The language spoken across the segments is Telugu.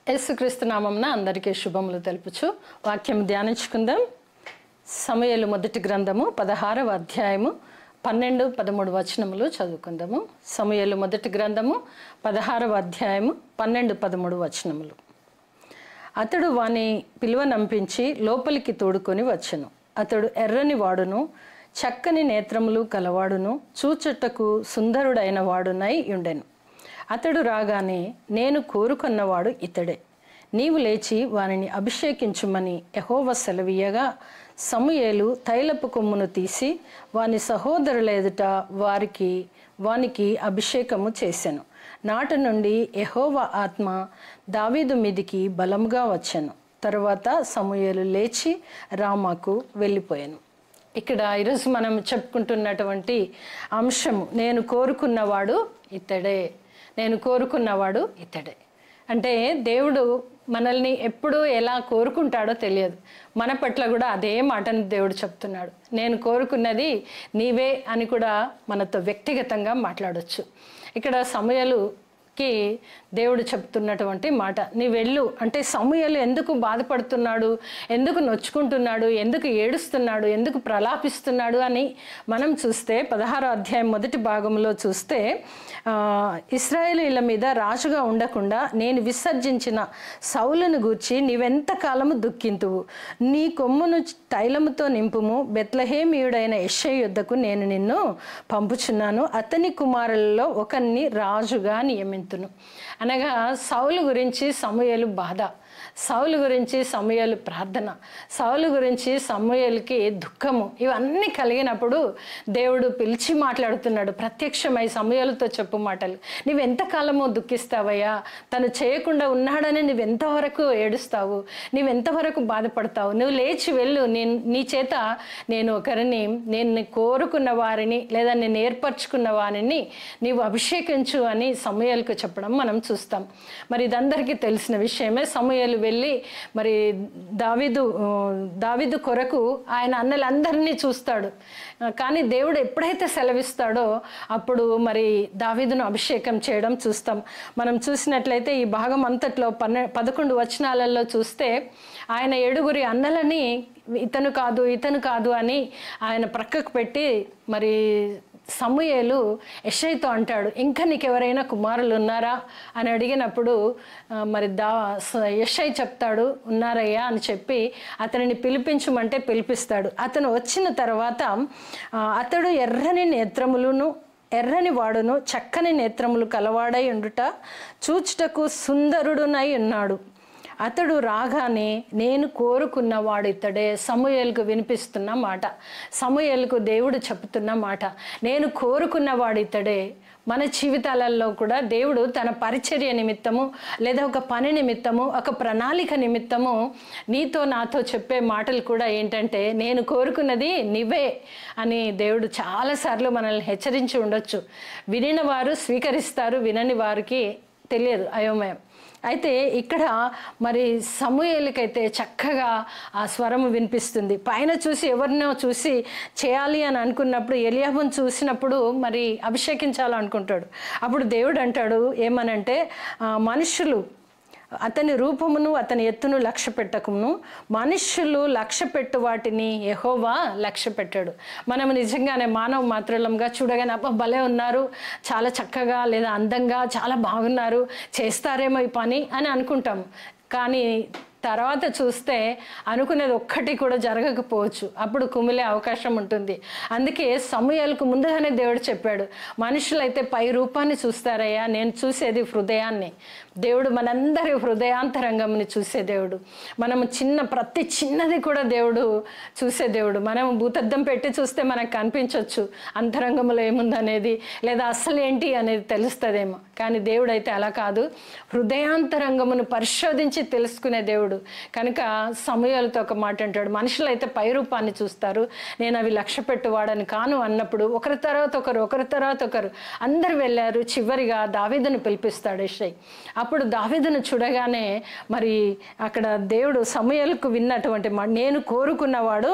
యేసుక్రీస్తు నామమున అందరికీ శుభములు తెలుపుచు వాక్యం ధ్యానించుకుందాం. సమూయేలు మొదటి గ్రంథము 16వ అధ్యాయము 12-13 వచనములు చదువుకుందాము. సమూయేలు మొదటి గ్రంథము 16వ అధ్యాయము 12-13 వచనములు. అతడు వాని పిలువనంపించి లోపలికి తోడుకొని వచ్చెను. అతడు ఎర్రని వాడును, చక్కని నేత్రములు కలవాడును, చూచుటకు సుందరుడైన వాడునై ఉండెను. అతడు రాగానే, నేను కోరుకున్నవాడు ఇతడే, నీవు లేచి వానిని అభిషేకించుమని యెహోవా సెలవీయగా, సమూయేలు తైలపు కొమ్మును తీసి వాని సహోదరుల ఎదుట వానికి అభిషేకము చేసెను. నాటి నుండి యెహోవా ఆత్మ దావీదు మీదికి బలముగా వచ్చెను. తరువాత సమూయేలు లేచి రామాకు వెళ్ళిపోయాను. ఇక్కడ ఈరోజు మనం చెప్పుకుంటున్నటువంటి అంశము, నేను కోరుకున్నవాడు ఇతడే, నేను కోరుకున్నవాడు ఇతడే. అంటే దేవుడు మనల్ని ఎప్పుడు ఎలా కోరుకుంటాడో తెలియదు. మన పట్ల కూడా అదే మాటని దేవుడు చెప్తున్నాడు. నేను కోరుకున్నది నీవే అని కూడా మనతో వ్యక్తిగతంగా మాట్లాడొచ్చు. ఇక్కడ సమూయేలుకి దేవుడు చెప్తున్నటువంటి మాట, నీ వెళ్ళు అంటే. సమూయేలు ఎందుకు బాధపడుతున్నాడు, ఎందుకు నొచ్చుకుంటున్నాడు, ఎందుకు ఏడుస్తున్నాడు, ఎందుకు ప్రలాపిస్తున్నాడు అని మనం చూస్తే 16వ అధ్యాయం మొదటి భాగంలో చూస్తే, ఇశ్రాయేలీయుల మీద రాజుగా ఉండకుండా నేను విసర్జించిన సౌలును గూర్చి నీవెంతకాలము దుఃఖింతువు, నీ కొమ్మును తైలముతో నింపుము, బెత్లెహేమీయుడైన యెషై యొద్దకు నేను నిన్ను పంపుచున్నాను, అతని కుమారులలో ఒకరిని రాజుగా నియమింతును. అనగా సౌలు గురించి సమూయేలు బాధ, సౌలు గురించి సమూయేలు ప్రార్థన, సౌలు గురించి సమూయేలుకి దుఃఖము, ఇవన్నీ కలిగినప్పుడు దేవుడు పిలిచి మాట్లాడుతున్నాడు. ప్రత్యక్షమై సమూయేలుతో చెప్పు మాటలు, నీవెంతకాలము దుఃఖిస్తావయ్యా, తను చేయకుండా ఉన్నాడని నువ్వెంతవరకు ఏడుస్తావు, నీవెంతవరకు బాధపడతావు, నువ్వు లేచి వెళ్ళు, నీ చేత నేను ఒకరిని, నేను కోరుకున్న వారిని లేదా నేను ఏర్పరచుకున్న వారిని నీవు అభిషేకించు అని సమూయేలుకు చెప్పడం మనం చూస్తాం. మరి ఇదందరికీ తెలిసిన విషయమే. సమూయేలు వెళ్ళి మరి దావీదు కొరకు ఆయన అన్నలందరినీ చూస్తాడు. కానీ దేవుడు ఎప్పుడైతే సెలవిస్తాడో అప్పుడు మరి దావీదును అభిషేకం చేయడం చూస్తాం. మనం చూసినట్లయితే ఈ భాగం అంతట్లో 11 వచనాలలో చూస్తే ఆయన 7 అన్నలని ఇతను కాదు అని ఆయన ప్రక్కకు పెట్టి మరి సమూయేలు యెషైతో అంటాడు, ఇంకా నీకెవరైనా కుమారులు ఉన్నారా అని అడిగినప్పుడు మరి యెషై చెప్తాడు, ఉన్నారయ్యా అని చెప్పి అతనిని పిలిపించమంటే పిలిపిస్తాడు. అతను వచ్చిన తర్వాత అతడు ఎర్రని వాడును, చక్కని నేత్రములు కలవాడై ఉండుట, చూచుటకు సుందరుడునై ఉన్నాడు. అతడు రాగానే, నేను కోరుకున్నవాడు ఇతడే. సమూయేలుకు వినిపిస్తున్న మాట, సమూయేలుకు దేవుడు చెప్తున్న మాట, నేను కోరుకున్నవాడు ఇతడే. మన జీవితాలలో కూడా దేవుడు తన పరిచర్య నిమిత్తము లేదా ఒక పని నిమిత్తము, ఒక ప్రణాళిక నిమిత్తము నీతో నాతో చెప్పే మాటలు కూడా ఏంటంటే, నేను కోరుకున్నది నీవే అని దేవుడు చాలాసార్లు మనల్ని హెచ్చరించి ఉండొచ్చు. వినిన వారు స్వీకరిస్తారు, వినని వారికి తెలియదు, అయోమయం. అయితే ఇక్కడ మరి సమూయేలుకైతే చక్కగా ఆ స్వరము వినిపిస్తుంది. పైన చూసి ఎవరినో చూసి చేయాలి అని అనుకున్నప్పుడు, ఎలియాబును చూసినప్పుడు మరి అభిషేకించాలనుకుంటాడు. అప్పుడు దేవుడు అంటాడు ఏమనంటే, మనుషులు అతని రూపమును అతని ఎత్తును లక్ష్య పెట్టకమును, మనుష్యులు లక్ష్య పెట్టు వాటిని యెహోవా లక్ష్య పెట్టాడు. మనం నిజంగానే మానవ మాత్రలంగా చూడగానే అబ్బా భలే ఉన్నారు, చాలా చక్కగా లేదా అందంగా చాలా బాగున్నారు, చేస్తారేమో ఈ పని అని అనుకుంటాం. కానీ తర్వాత చూస్తే అనుకునేది ఒక్కటి కూడా జరగకపోవచ్చు, అప్పుడు కుమిలే అవకాశం ఉంటుంది. అందుకే సమూయేలుకు ముందుగానే దేవుడు చెప్పాడు, మనుషులైతే పై రూపాన్ని చూస్తారయ్యా, నేను చూసేది హృదయాన్ని. దేవుడు మనందరి హృదయాంతరంగంని చూసే దేవుడు. మనము ప్రతి చిన్నది కూడా దేవుడు చూసే దేవుడు. మనం భూతద్దం పెట్టి చూస్తే మనకు కనిపించవచ్చు అంతరంగంలో ఏముందనేది, లేదా అసలు ఏంటి అనేది తెలుస్తుందేమో. కానీ దేవుడు అయితే అలా కాదు, హృదయాంతరంగమును పరిశోధించి తెలుసుకునే దేవుడు. దేవుడు. కనుక సమూయేలుతో ఒక మాట అంటాడు, మనుషులైతే పై రూపాన్ని చూస్తారు, నేను అవి లక్ష్య పెట్టువాడని కాను అన్నప్పుడు ఒకరి తర్వాత ఒకరు అందరు వెళ్ళారు. చివరిగా దావీదును పిలిపిస్తాడు యెషై. అప్పుడు దావీదును చూడగానే మరి అక్కడ దేవుడు సమూయేలుకు విన్నటువంటి నేను కోరుకున్నవాడు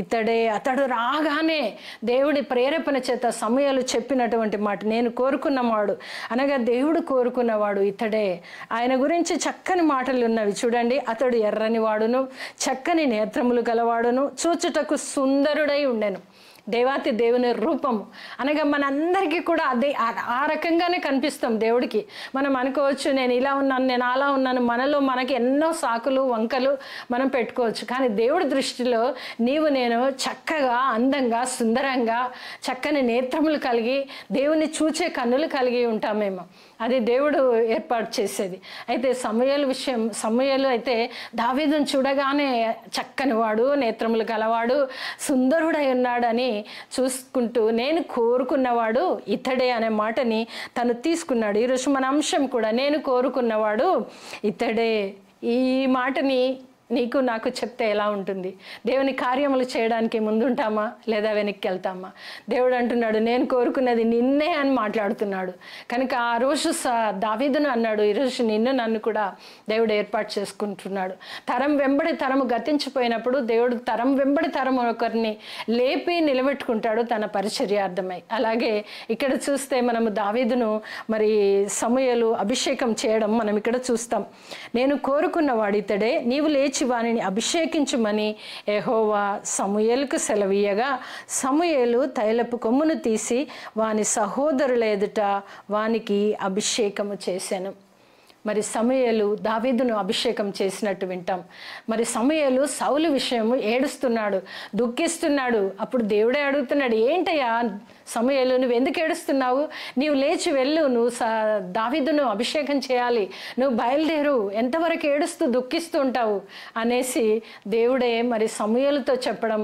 ఇతడే. అతడు రాగానే దేవుడి ప్రేరేపణ చేత సమూయేలు చెప్పినటువంటి మాట, నేను కోరుకున్నవాడు అనగా దేవుడు కోరుకున్నవాడు ఇతడే. ఆయన గురించి చక్కని మాటలు ఉన్నవి చూడండి. అతడు ఎర్రని వాడును, చక్కని నేత్రములు గలవాడును, చూచుటకు సుందరుడై ఉండెను. దేవాతి దేవుని రూపము అనగా మనందరికీ కూడా అదే ఆ రకంగానే కనిపిస్తాం దేవుడికి. మనం అనుకోవచ్చు నేను ఇలా ఉన్నాను, నేను అలా ఉన్నాను, మనలో మనకి ఎన్నో సాకులు వంకలు మనం పెట్టుకోవచ్చు. కానీ దేవుడి దృష్టిలో నీవు నేను చక్కగా, అందంగా, సుందరంగా, చక్కని నేత్రములు కలిగి, దేవుని చూచే కన్నులు కలిగి ఉంటామేమో. అది దేవుడు ఏర్పాటు చేసేది. అయితే సమూయేలు అయితే దావీదును చూడగానే చక్కని వాడు, నేత్రములు గలవాడు, సుందరుడై ఉన్నాడని చూసుకుంటూ నేను కోరుకున్నవాడు ఇతడే అనే మాటని తను తీసుకున్నాడు. ఈరోజు మన అంశం కూడా నేను కోరుకున్నవాడు ఇతడే. ఈ మాటని నీకు నాకు చెప్తే ఎలా ఉంటుంది? దేవుని కార్యములు చేయడానికి ముందుంటామా లేదా వెనక్కి వెళ్తామా? దేవుడు అంటున్నాడు నేను కోరుకున్నది నిన్నే అని మాట్లాడుతున్నాడు. కనుక ఆ రోజు దావీదును అన్నాడు, ఈరోజు నిన్ను నన్ను కూడా దేవుడు ఏర్పాటు చేసుకుంటున్నాడు. తరం వెంబడి తరము గతించిపోయినప్పుడు దేవుడు తరం వెంబడి తరం ఒకరిని లేపి నిలబెట్టుకుంటాడు తన పరిచర్యార్థమై. అలాగే ఇక్కడ చూస్తే మనము దావీదును మరి సమూయేలు అభిషేకం చేయడం మనం ఇక్కడ చూస్తాం. నేను కోరుకున్నవాడు ఇతడే, నీవు లేచి వానిని అభిషేకించుమని యెహోవా సమూయేలుకు సెలవీయగా సమూయేలు తైలపు కొమ్మును తీసి వాని సహోదరుల ఎదుట వానికి అభిషేకము చేశాను. మరి సమూయేలు దావీదును అభిషేకం చేసినట్టు వింటాం. మరి సమూయేలు సౌలు విషయము ఏడుస్తున్నాడు, దుఃఖిస్తున్నాడు. అప్పుడు దేవుడే అడుగుతున్నాడు, ఏంటయ్యా సమూయేలు నువ్వు ఎందుకు ఏడుస్తున్నావు? నీవు లేచి వెళ్ళు, నువ్వు దావీదును అభిషేకం చేయాలి, నువ్వు బయలుదేరు, ఎంతవరకు ఏడుస్తూ దుఃఖిస్తూ ఉంటావు అనేసి దేవుడే మరి సమూయేలుతో చెప్పడం.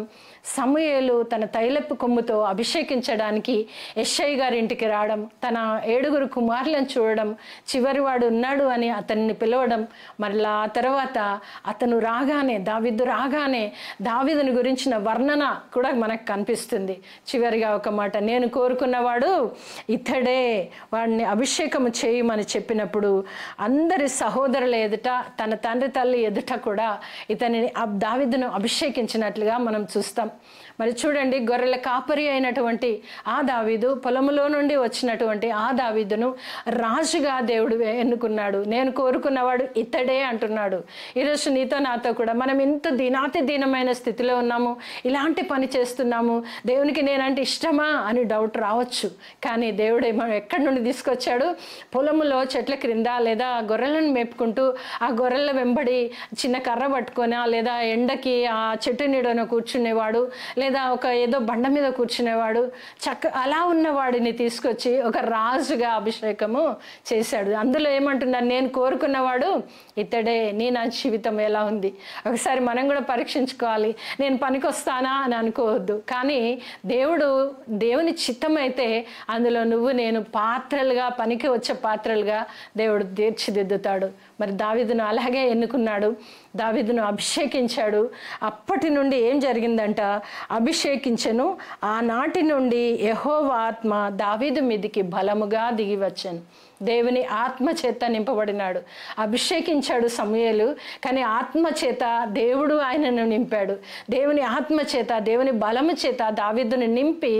సమూయేలు తన తైలపు కొమ్ముతో అభిషేకించడానికి యెషై గారి ఇంటికి రావడం, తన 7 కుమారులను చూడడం, చివరివాడు ఉన్నాడు అని అతన్ని పిలవడం. మరలా ఆ తర్వాత అతను రాగానే దావీదు రాగానే దావీదుని గురించిన వర్ణన కూడా మనకు కనిపిస్తుంది. చివరిగా ఒక మాట, నేను కోరుకున్నవాడు ఇతడే, వాడిని అభిషేకము చేయమని చెప్పినప్పుడు అందరి సహోదరుల ఎదుట, తన తండ్రి తల్లి ఎదుట కూడా ఇతనిని దావీదును అభిషేకించినట్లుగా మనం చూస్తాం. మరి చూడండి, గొర్రెల కాపరి అయినటువంటి ఆ దావీదు, పొలములో నుండి వచ్చినటువంటి ఆ దావీదును రాజుగా దేవుడు ఎన్నుకున్నాడు. నేను కోరుకున్నవాడు ఇతడే అంటున్నాడు. ఈరోజు నీతో నాతో కూడా మనం ఇంత దీనాతి దీనమైన స్థితిలో ఉన్నాము, ఇలాంటి పని చేస్తున్నాము, దేవునికి నేనంటే ఇష్టమా అని డౌట్ రావచ్చు. కానీ దేవుడు ఎక్కడి నుండి తీసుకొచ్చాడు? పొలములో చెట్ల క్రింద లేదా గొర్రెలను మేపుకుంటూ ఆ గొర్రెల వెంబడి చిన్న కర్ర పట్టుకొని లేదా ఎండకి ఆ చెట్టు నీడన కూర్చునేవాడు, లేదా ఒక ఏదో బండ మీద కూర్చునేవాడు, అలా ఉన్నవాడిని తీసుకొచ్చి ఒక రాజుగా అభిషేకము చేశాడు. అందులో ఏమంటున్నాను, నేను కోరుకున్నవాడు ఇతడే. నా జీవితం ఎలా ఉంది? ఒకసారి మనం కూడా పరీక్షించుకోవాలి. నేను పనికొస్తానా అని అనుకోవద్దు. కానీ దేవుని చిత్తం అయితే అందులో నువ్వు నేను పాత్రలుగా, పనికి వచ్చే పాత్రలుగా దేవుడు తీర్చిదిద్దుతాడు. మరి దావీదును అలాగే ఎన్నుకున్నాడు, దావీదును అభిషేకించాడు. అప్పటి నుండి ఏం జరిగిందంట, అభిషేకించెను. ఆనాటి నుండి యెహోవా ఆత్మ దావీదు మీదికి బలముగా దిగి వచ్చాను. దేవుని ఆత్మ చేత నింపబడినాడు. అభిషేకించాడు సమూయేలు, కానీ ఆత్మ చేత దేవుడు ఆయనను నింపాడు. దేవుని ఆత్మ చేత, దేవుని బలము చేత దావీదుని నింపి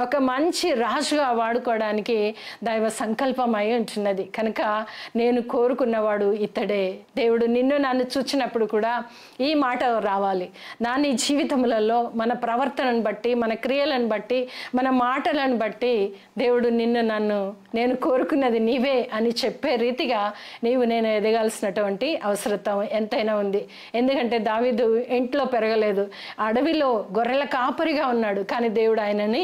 ఒక మంచి రాజుగా వాడుకోవడానికి దైవ సంకల్పం అయి ఉంటున్నది. కనుక నేను కోరుకున్నవాడు ఇతడే. దేవుడు నిన్ను నన్ను చూచినప్పుడు కూడా ఈ మాట రావాలి. నీ జీవితములలో మన ప్రవర్తనను బట్టి, మన క్రియలను బట్టి, మన మాటలను బట్టి దేవుడు నిన్ను నన్ను నేను కోరుకున్నది నీవే అని చెప్పే రీతిగా నేను ఎదగాల్సినటువంటి అవసరం ఎంతైనా ఉంది. ఎందుకంటే దావీదు ఇంట్లో పెరగలేదు, అడవిలో గొర్రెల కాపరిగా ఉన్నాడు. కానీ దేవుడు ఆయనని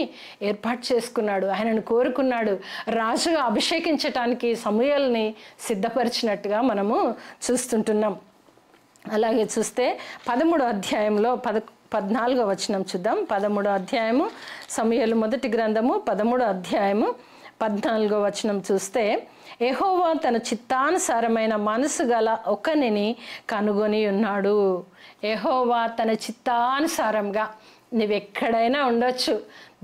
ఏర్పాటు చేసుకున్నాడు, ఆయనను కోరుకున్నాడు. రాజుగా అభిషేకించటానికి సమూయేలుని సిద్ధపరిచినట్టుగా మనము చూస్తుంటున్నాం. అలాగే చూస్తే 13వ అధ్యాయంలో 14వ వచనం చూద్దాం. 13వ అధ్యాయము సమూయేలు మొదటి గ్రంథము 13వ అధ్యాయము 14వ వచనం చూస్తే, యెహోవా తన చిత్తానుసారమైన మనసు గల ఒకనిని కనుగొని ఉన్నాడు. యెహోవా తన చిత్తానుసారంగా, నువ్వెక్కడైనా ఉండొచ్చు,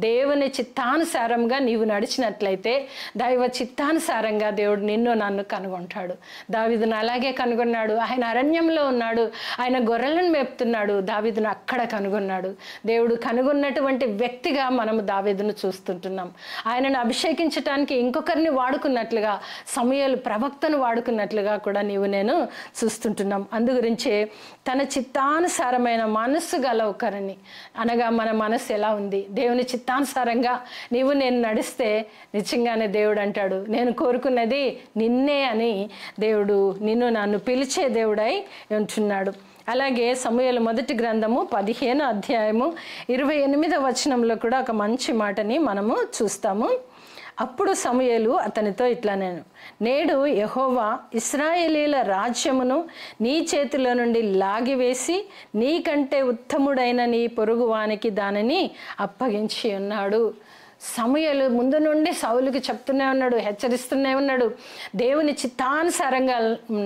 దేవుని చిత్తానుసారంగా నీవు నడిచినట్లయితే దైవ చిత్తానుసారంగా దేవుడు నిన్ను నన్ను కనుగొంటాడు. దావీదును అలాగే కనుగొన్నాడు. ఆయన అరణ్యంలో ఉన్నాడు, ఆయన గొర్రెలను మేపుతున్నాడు, దావీదును అక్కడ కనుగొన్నాడు. దేవుడు కనుగొన్నటువంటి వ్యక్తిగా మనము దావీదును చూస్తుంటున్నాం. ఆయనను అభిషేకించటానికి ఇంకొకరిని వాడుకున్నట్లుగా, సమూయేలు ప్రవక్తను వాడుకున్నట్లుగా కూడా నీవు నేను చూస్తుంటున్నాం. అందుగురించే తన చిత్తానుసారమైన మనస్సు గల ఒకరిని, అనగా మన మనస్సు ఎలా ఉంది, దేవుని చిత్తానుసారంగా నీవు నేను నడిస్తే నిజంగానే దేవుడు అంటాడు, నేను కోరుకున్నది నిన్నే అని దేవుడు నిన్ను నన్ను పిలిచే దేవుడై ఉంటున్నాడు. అలాగే సమూయేలు మొదటి గ్రంథము 15వ అధ్యాయము 28వ వచనంలో కూడా ఒక మంచి మాటని మనము చూస్తాము. అప్పుడు సమూయేలు అతనితో ఇట్లా, నేడు యెహోవా ఇశ్రాయేలీల రాజ్యమును నీ చేతిలో నుండి లాగివేసి నీకంటే ఉత్తముడైన నీ పొరుగువానికి దానిని అప్పగించి ఉన్నాడు. సమూయేలు ముందు నుండి సౌలుకి చెప్తూనే ఉన్నాడు, హెచ్చరిస్తూనే ఉన్నాడు, దేవుని చిత్తానుసారంగా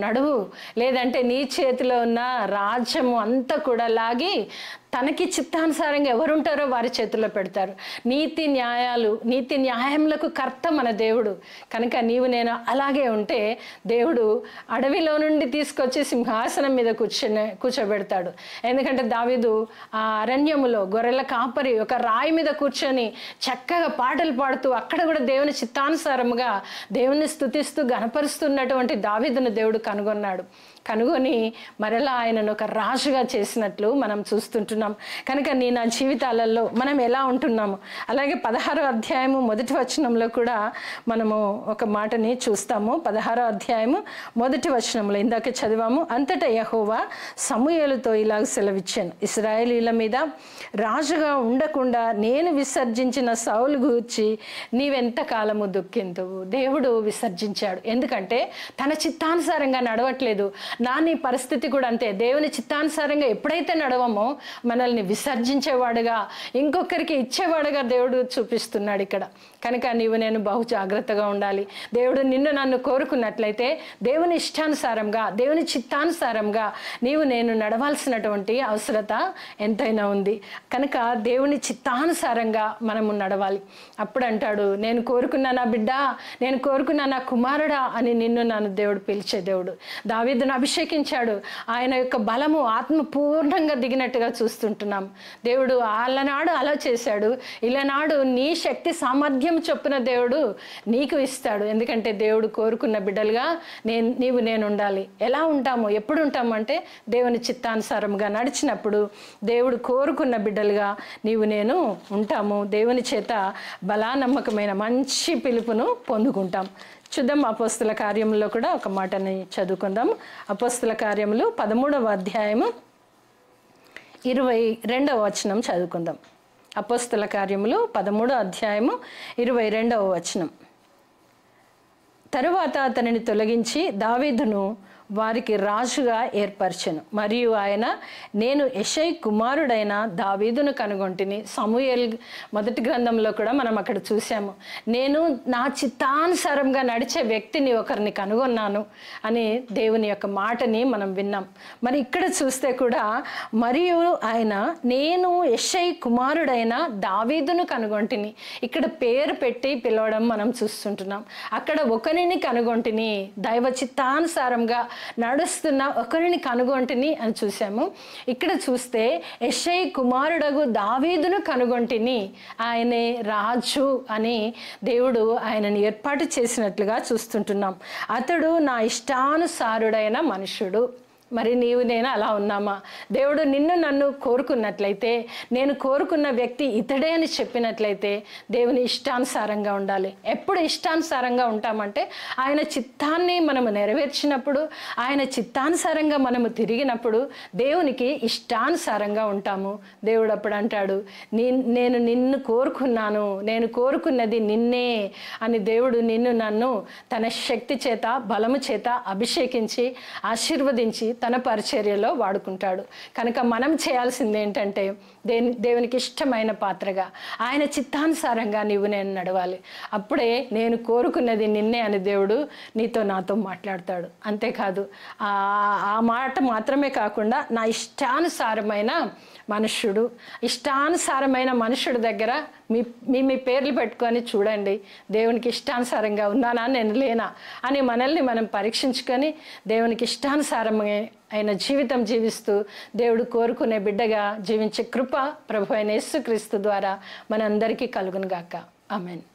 నడువు, లేదంటే నీ చేతిలో ఉన్న రాజ్యము అంతా కూడా లాగి తనకి చిత్తానుసారంగా ఎవరుంటారో వారి చేతుల్లో పెడతారు. నీతి న్యాయములకు కర్త మన దేవుడు కనుక నీవు నేను అలాగే ఉంటే దేవుడు అడవిలో నుండి తీసుకొచ్చి సింహాసనం మీద కూర్చోబెడతాడు. ఎందుకంటే దావీదు ఆ అరణ్యములో గొర్రెల కాపరి ఒక రాయి మీద కూర్చొని చక్కగా పాటలు పాడుతూ అక్కడ కూడా దేవుని చిత్తానుసారముగా దేవుని స్తుతిస్తూ గణపరుస్తున్నటువంటి దావీదును దేవుడు కనుగొని మరలా ఆయనను ఒక రాజుగా చేసినట్లు మనం చూస్తుంటున్నాం. కనుక నా జీవితాలలో మనం ఎలా ఉంటున్నాము. అలాగే 16వ అధ్యాయము 1వ వచనంలో కూడా మనము ఒక మాటని చూస్తాము. 16వ అధ్యాయము 1వ వచనంలో ఇందాక చదివాము. అంతటా యెహోవా సమూయేలుతో ఇలాగ సెలవిచ్చాను, ఇశ్రాయేలీల మీద రాజుగా ఉండకుండా నేను విసర్జించిన సౌలు గూర్చి నీవెంత కాలము దుఃఖింతువు. దేవుడు విసర్జించాడు, ఎందుకంటే తన చిత్తానుసారంగా నడవట్లేదు. నీ పరిస్థితి కూడా అంతే. దేవుని చిత్తానుసారంగా ఎప్పుడైతే నడవమో మనల్ని విసర్జించేవాడుగా, ఇంకొకరికి ఇచ్చేవాడుగా దేవుడు చూపిస్తున్నాడు ఇక్కడ. కనుక నీవు నేను బహు జాగ్రత్తగా ఉండాలి. దేవుడు నిన్ను నన్ను కోరుకున్నట్లయితే దేవుని ఇష్టానుసారంగా, దేవుని చిత్తానుసారంగా నీవు నేను నడవాల్సినటువంటి అవసరత ఎంతైనా ఉంది. కనుక దేవుని చిత్తానుసారంగా మనము నడవాలి. అప్పుడు అంటాడు, నేను కోరుకున్న నా బిడ్డ, నేను కోరుకున్న నా కుమారుడా అని నిన్ను నన్ను దేవుడు పిలిచే దేవుడు. దావీదును అభిషేకించాడు. ఆయన యొక్క బలము ఆత్మ పూర్ణంగా దిగినట్టుగా చూస్తుంటున్నాం. దేవుడు అలనాడు అలా చేశాడు, ఇలనాడు నీ శక్తి సామర్థ్యం చొప్పున దేవుడు నీకు ఇస్తాడు. ఎందుకంటే దేవుడు కోరుకున్న బిడ్డలుగా నీవు నేను ఉండాలి. ఎలా ఉంటాము, ఎప్పుడు ఉంటాము అంటే దేవుని చిత్తానుసారంగా నడిచినప్పుడు దేవుడు కోరుకున్న బిడ్డలుగా నీవు నేను ఉంటాము. దేవుని చేత బలానమ్మకమైన మంచి పిలుపును పొందుకుంటాం. చూద్దాం, అపోస్తుల కార్యములో కూడా ఒక మాటని చదువుకుందాం. అపోస్తుల కార్యములు 13వ అధ్యాయము 22వ వచనం చదువుకుందాం. అపోస్తుల కార్యములు 13వ అధ్యాయము 22వ వచనం. తరువాత అతనిని తొలగించి దావీదును వారికి రాజుగా ఏర్పరచెను. మరియు ఆయన, నేను యెషై కుమారుడైన దావీదును కనుగొంటిని. సమూయేలు మొదటి గ్రంథంలో కూడా మనం అక్కడ చూసాము, నేను నా చిత్తానుసారంగా నడిచే వ్యక్తిని ఒకరిని కనుగొన్నాను అని దేవుని యొక్క మాటని మనం విన్నాం. మరి ఇక్కడ చూస్తే కూడా, మరియు ఆయన, నేను యెషై కుమారుడైన దావీదును కనుగొంటిని. ఇక్కడ పేరు పెట్టి పిలవడం మనం చూస్తుంటున్నాం. అక్కడ ఒకరిని కనుగొంటిని, దైవ చిత్తానుసారంగా నడుస్తున్న ఒకరిని కనుగొంటిని అని చూసాము. ఇక్కడ చూస్తే యెషై కుమారుడగు దావీదును కనుగొంటిని, ఆయనే రాజు అని దేవుడు ఆయనని ఏర్పాటు చేసినట్లుగా చూస్తుంటున్నాం. అతడు నా ఇష్టానుసారుడైన మనుషుడు. మరి నీవు నేను అలా ఉన్నామా? దేవుడు నిన్ను నన్ను కోరుకున్నట్లయితే, నేను కోరుకున్న వ్యక్తి ఇతడే అని చెప్పినట్లయితే దేవుని ఇష్టానుసారంగా ఉండాలి. ఎప్పుడు ఇష్టానుసారంగా ఉంటామంటే ఆయన చిత్తాన్ని మనము నెరవేర్చినప్పుడు, ఆయన చిత్తానుసారంగా మనము తిరిగినప్పుడు దేవునికి ఇష్టానుసారంగా ఉంటాము. దేవుడు అప్పుడు అంటాడు, నేను నిన్ను కోరుకున్నాను, నేను కోరుకున్నది నిన్నే అని దేవుడు నిన్ను నన్ను తన శక్తి చేత బలము చేత అభిషేకించి ఆశీర్వదించి తన పరిచర్యలో వాడుకుంటాడు. కనుక మనం చేయాల్సింది ఏంటంటే దేవునికి ఇష్టమైన పాత్రగా ఆయన చిత్తానుసారంగా నేను నడవాలి. అప్పుడే నేను కోరుకున్నది నిన్నే అని దేవుడు నాతో మాట్లాడతాడు. అంతేకాదు ఆ మాట మాత్రమే కాకుండా నా ఇష్టానుసారమైన మనుష్యుడు దగ్గర మీ పేర్లు పెట్టుకొని చూడండి, దేవునికి ఇష్టానుసారంగా ఉన్నానా నేను లేనా అని మనల్ని మనం పరీక్షించుకొని దేవునికి ఇష్టానుసారమైన జీవితం జీవిస్తూ దేవుడు కోరుకునే బిడ్డగా జీవించే కృప ప్రభు అయిన యేసుక్రీస్తు ద్వారా మనందరికీ కలుగును గాక. ఆమేన్.